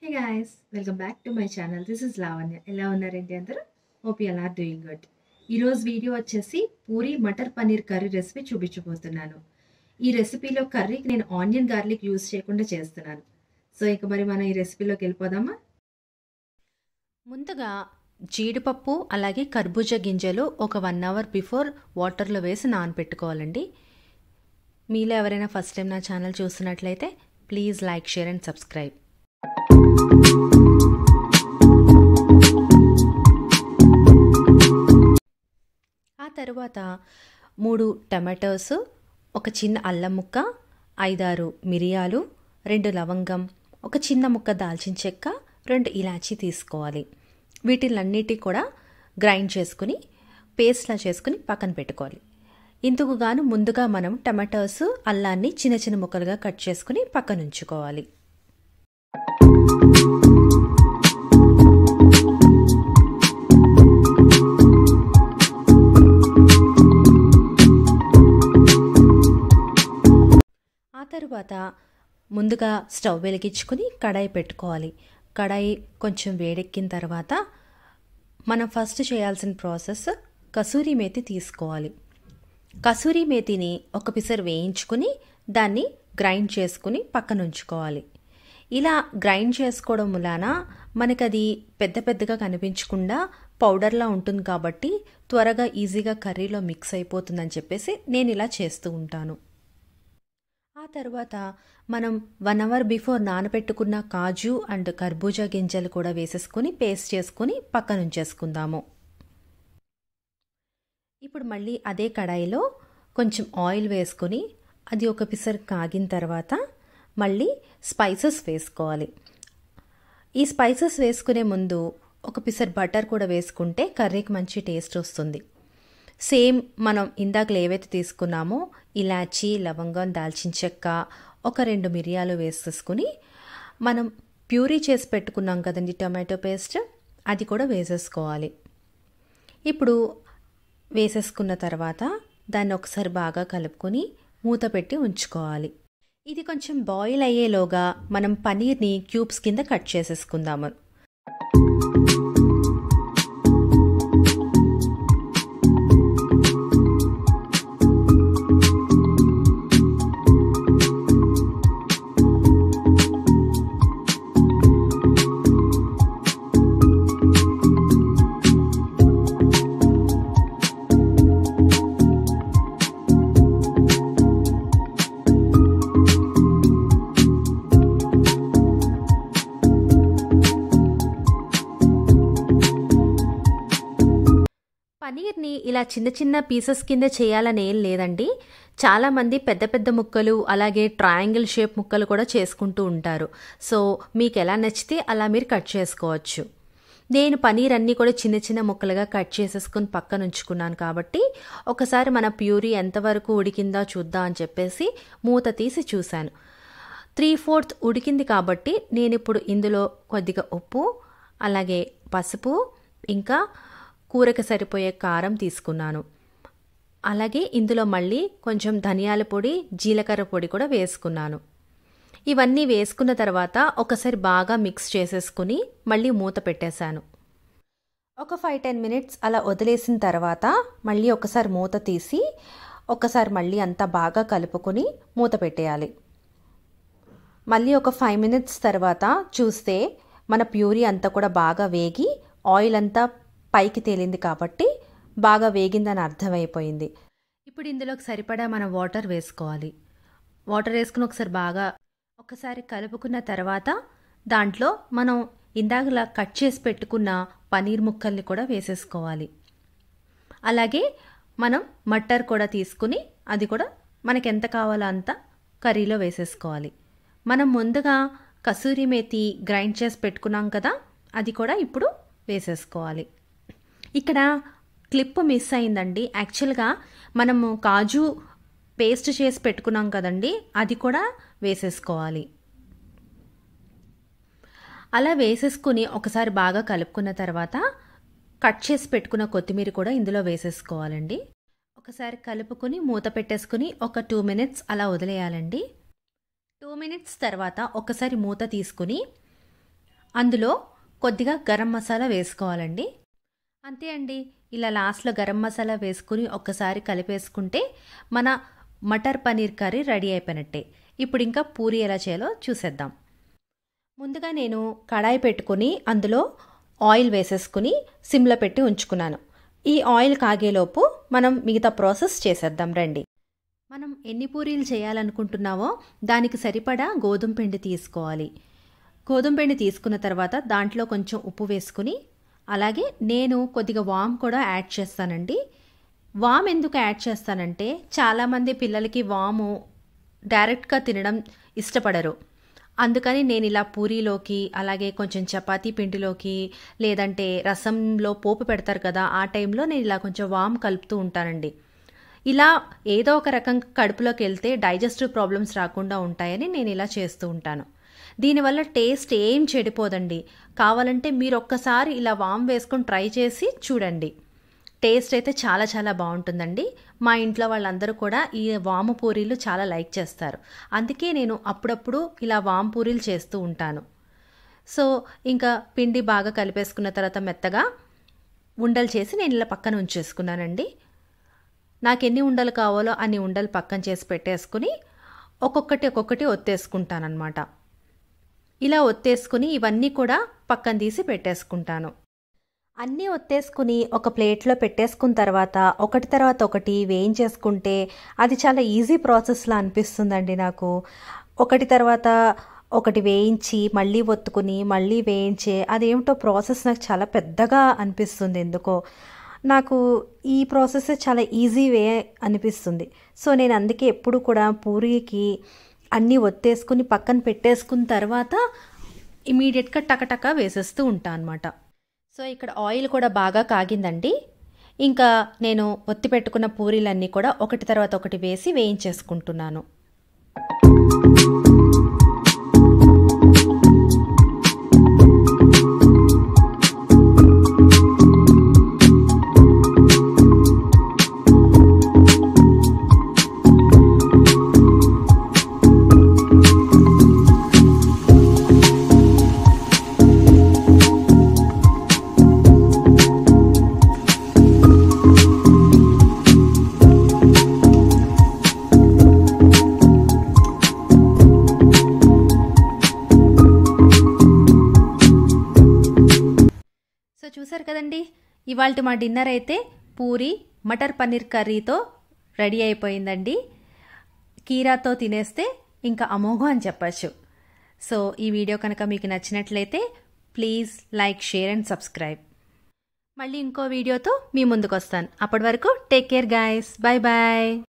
Hey guys, welcome back to my channel. This is Lavanya. ఎలా ఉన్నారండి అందరూ? Hope you are doing good. ఈరోజు video వచ్చేసి puri matar paneer curry recipe చూపించబోతున్నాను. ఈ రెసిపీలో కర్రీకి నేను ఆనియన్ గార్లిక్ యూజ్ చేయకుండా చేస్తున్నాను. సో ఇక మరి మనం ఈ రెసిపీలోకి వెళ్ళిపోదామా? ముందుగా జీడిపప్పు అలాగే కర్బూజా గింజలు ఒక 1 అవర్ బిఫోర్ వాటర్లో వేసి నానబెట్టుకోవాలండి. మీలో ఎవరైనా ఫస్ట్ టైం నా ఛానల్ చూస్తున్నట్లయితే please like, share and subscribe. ఆ తర్వాత 3 టమాటోస్, ఒక చిన్న అల్లం ముక్క, 5-6 మిరియాలు, 2 లవంగం, ఒక చిన్న ముక్క దాల్చిన చెక్క, 2 ఇలాచీ తీసుకోవాలి. వీటిలన్నిటి కూడా గ్రైండ్ చేసుకుని పేస్ట్లా చేసుకుని పక్కన పెట్టుకోవాలి. ఇందుకు గాను ముందుగా మనం టమాటోస్, అల్లాన్ని చిన్న చిన్న ముక్కలుగా కట్ చేసుకుని పక్కన ఉంచుకోవాలి. ఆ తర్వాత ముందుగా స్టవ్ వెలిగించుకుని కడాయి పెట్టుకోవాలి. కడాయి కొంచెం వేడెక్కిన తర్వాత మనం ఫస్ట్ చేయాల్సిన ప్రాసెస్ కసూరి మేతి తీసుకోవాలి. కసూరి మేతిని ఒక పిసరు వేయించుకుని దాన్ని గ్రైండ్ చేసుకుని పక్కన ఉంచుకోవాలి. ఇలా గ్రైండ్ చేసుకోవడం వలన మనకది పెద్ద పెద్దగా కనిపించకుండా పౌడర్లా ఉంటుంది కాబట్టి త్వరగా ఈజీగా కర్రీలో మిక్స్ అయిపోతుందని చెప్పేసి నేను ఇలా చేస్తూ ఉంటాను. ఆ తర్వాత మనం 1 అవర్ బిఫోర్ నానబెట్టుకున్న కాజు అండ్ కర్బూజా గింజలు కూడా వేసేసుకుని పేస్ట్ చేసుకుని పక్కన ఉంచేసుకుందాము. ఇప్పుడు మళ్ళీ అదే కడాయిలో కొంచెం ఆయిల్ వేసుకొని అది ఒక పిసర్ కాగిన తర్వాత మళ్ళీ స్పైసెస్ వేసుకోవాలి. ఈ స్పైసెస్ వేసుకునే ముందు ఒక పిసర్ బటర్ కూడా వేసుకుంటే కర్రీకి మంచి టేస్ట్ వస్తుంది. సేమ్ మనం ఇందాకలు ఏవైతే తీసుకున్నామో ఇలాచీ, లవంగం, దాల్చిన చెక్క, ఒక 2 మిరియాలు వేసేసుకుని మనం ప్యూరీ చేసి పెట్టుకున్నాం కదండి టమాటో పేస్ట్, అది కూడా వేసేసుకోవాలి. ఇప్పుడు వేసేసుకున్న తర్వాత దాన్ని ఒకసారి బాగా కలుపుకొని మూత పెట్టి ఉంచుకోవాలి. ఇది కొంచెం బాయిల్ అయ్యేలోగా మనం పనీర్ని క్యూబ్స్ కింద కట్ చేసేసుకుందాము. పనీర్ని ఇలా చిన్న చిన్న పీసెస్ కింద చేయాలని ఏం లేదండి. చాలామంది పెద్ద పెద్ద ముక్కలు అలాగే ట్రయాంగిల్ షేప్ ముక్కలు కూడా చేసుకుంటూ ఉంటారు. సో మీకు ఎలా నచ్చితే అలా మీరు కట్ చేసుకోవచ్చు. నేను పనీర్ అన్నీ కూడా చిన్న చిన్న ముక్కలుగా కట్ చేసేసుకుని పక్కన ఉంచుకున్నాను కాబట్టి ఒకసారి మన ప్యూరీ ఎంతవరకు ఉడికిందో చూద్దాం అని చెప్పేసి మూత తీసి చూశాను. 3/4 ఉడికింది కాబట్టి నేను ఇప్పుడు ఇందులో కొద్దిగా ఉప్పు, అలాగే పసుపు, ఇంకా కూరకు సరిపోయే కారం తీసుకున్నాను. అలాగే ఇందులో మళ్ళీ కొంచెం ధనియాల పొడి, జీలకర్ర పొడి కూడా వేసుకున్నాను. ఇవన్నీ వేసుకున్న తర్వాత ఒకసారి బాగా మిక్స్ చేసేసుకుని మళ్ళీ మూత పెట్టేశాను. ఒక 5-10 మినిట్స్ అలా వదిలేసిన తర్వాత మళ్ళీ ఒకసారి మూత తీసి ఒకసారి మళ్ళీ అంతా బాగా కలుపుకొని మూత పెట్టేయాలి. మళ్ళీ ఒక 5 మినిట్స్ తర్వాత చూస్తే మన ప్యూరీ అంతా కూడా బాగా వేగి ఆయిల్ అంతా పైకి తేలింది కాబట్టి బాగా వేగిందని అర్థమైపోయింది. ఇప్పుడు ఇందులోకి సరిపడా మనం వాటర్ వేసుకోవాలి. వాటర్ వేసుకుని ఒకసారి కలుపుకున్న తర్వాత దాంట్లో మనం ఇందాకలా కట్ చేసి పెట్టుకున్న పనీర్ ముక్కల్ని కూడా వేసేసుకోవాలి. అలాగే మనం మటర్ కూడా తీసుకుని అది కూడా మనకి ఎంత కావాలో అంత కర్రీలో వేసేసుకోవాలి. మనం ముందుగా కసూరి మేతి గ్రైండ్ చేసి పెట్టుకున్నాం కదా, అది కూడా ఇప్పుడు వేసేసుకోవాలి. ఇక్కడ క్లిప్ మిస్ అయిందండి. యాక్చువల్గా మనము కాజు పేస్ట్ చేసి పెట్టుకున్నాం కదండి, అది కూడా వేసేసుకోవాలి. అలా వేసేసుకుని ఒకసారి బాగా కలుపుకున్న తర్వాత కట్ చేసి పెట్టుకున్న కొత్తిమీర కూడా ఇందులో వేసేసుకోవాలండి. ఒకసారి కలుపుకొని మూత పెట్టేసుకుని ఒక 2 మినిట్స్ అలా వదిలేయాలండి. 2 మినిట్స్ తర్వాత ఒకసారి మూత తీసుకుని అందులో కొద్దిగా గరం మసాలా వేసుకోవాలండి. అంతే అండి. ఇలా లాస్ట్లో గరం మసాలా వేసుకుని ఒక్కసారి కలిపేసుకుంటే మన మటర్ పన్నీర్ కర్రీ రెడీ అయిపోయినట్టే. ఇప్పుడు ఇంకా పూరి ఎలా చేయాలో చూసేద్దాం. ముందుగా నేను కడాయి పెట్టుకుని అందులో ఆయిల్ వేసేసుకుని సిమ్లో పెట్టి ఉంచుకున్నాను. ఈ ఆయిల్ కాగేలోపు మనం మిగతా ప్రాసెస్ చేసేద్దాం రండి. మనం ఎన్ని పూరీలు చేయాలనుకుంటున్నామో దానికి సరిపడా గోధుమ పిండి తీసుకోవాలి. గోధుమ పిండి తీసుకున్న తర్వాత దాంట్లో కొంచెం ఉప్పు వేసుకుని, అలాగే నేను కొద్దిగా వామ్ కూడా యాడ్ చేస్తానండి. వామ్ ఎందుకు యాడ్ చేస్తానంటే చాలామంది పిల్లలకి వాము డైరెక్ట్గా తినడం ఇష్టపడరు. అందుకని నేను ఇలా పూరీలోకి, అలాగే కొంచెం చపాతీ పిండిలోకి, లేదంటే రసంలో పోపు పెడతారు కదా, ఆ టైంలో నేను ఇలా కొంచెం వామ్ కలుపుతూ ఉంటానండి. ఇలా ఏదో ఒక రకంగా కడుపులోకి వెళ్తే డైజెస్టివ్ ప్రాబ్లమ్స్ రాకుండా ఉంటాయని నేను ఇలా చేస్తూ ఉంటాను. దీనివల్ల టేస్ట్ ఏం చెడిపోదండి. కావాలంటే మీరు ఒక్కసారి ఇలా వామ్ వేసుకొని ట్రై చేసి చూడండి. టేస్ట్ అయితే చాలా చాలా బాగుంటుందండి. మా ఇంట్లో వాళ్ళందరూ కూడా ఈ వాము పూరీలు చాలా లైక్ చేస్తారు. అందుకే నేను అప్పుడప్పుడు ఇలా వాము పూరీలు చేస్తూ ఉంటాను. సో ఇంకా పిండి బాగా కలిపేసుకున్న తర్వాత మెత్తగా ఉండలు చేసి నేను ఇలా పక్కన ఉంచేసుకున్నానండి. నాకు ఎన్ని ఉండలు కావాలో అన్ని ఉండలు పక్కన చేసి పెట్టేసుకుని ఒక్కొక్కటి ఒత్తేసుకుంటానమాట. ఇలా ఒత్తేసుకుని ఇవన్నీ కూడా పక్కన తీసి పెట్టేసుకుంటాను. అన్నీ ఒత్తేసుకుని ఒక ప్లేట్లో పెట్టేసుకున్న తర్వాత ఒకటి తర్వాత ఒకటి వేయించేసుకుంటే అది చాలా ఈజీ ప్రాసెస్లా అనిపిస్తుందండి నాకు. ఒకటి తర్వాత ఒకటి వేయించి మళ్ళీ ఒత్తుకుని మళ్ళీ వేయించే అదేమిటో ప్రాసెస్ నాకు చాలా పెద్దగా అనిపిస్తుంది. ఎందుకో నాకు ఈ ప్రాసెస్ చాలా ఈజీ వే అనిపిస్తుంది. సో నేను అందుకే ఎప్పుడు కూడా పూరీకి అన్నీ ఒత్తేసుకుని పక్కన పెట్టేసుకున్న తర్వాత ఇమీడియట్గా టకటక వేసేస్తూ ఉంటాను అనమాట. సో ఇక్కడ ఆయిల్ కూడా బాగా కాగిందండి. ఇంకా నేను ఒత్తి పెట్టుకున్న పూరీలన్నీ కూడా ఒకటి తర్వాత ఒకటి వేసి వేయించేసుకుంటున్నాను. సో చూసారు కదండి, ఇవాళ మా డిన్నర్ అయితే పూరి మటర్ పన్నీర్ కర్రీతో రెడీ అయిపోయిందండి. కీరాతో తినేస్తే ఇంకా అమోఘం అని చెప్పచ్చు. సో ఈ వీడియో కనుక మీకు నచ్చినట్లయితే please like, share and subscribe. మళ్ళీ ఇంకో వీడియోతో మీ ముందుకు వస్తాను. అప్పటి వరకు take care guys. Bye bye.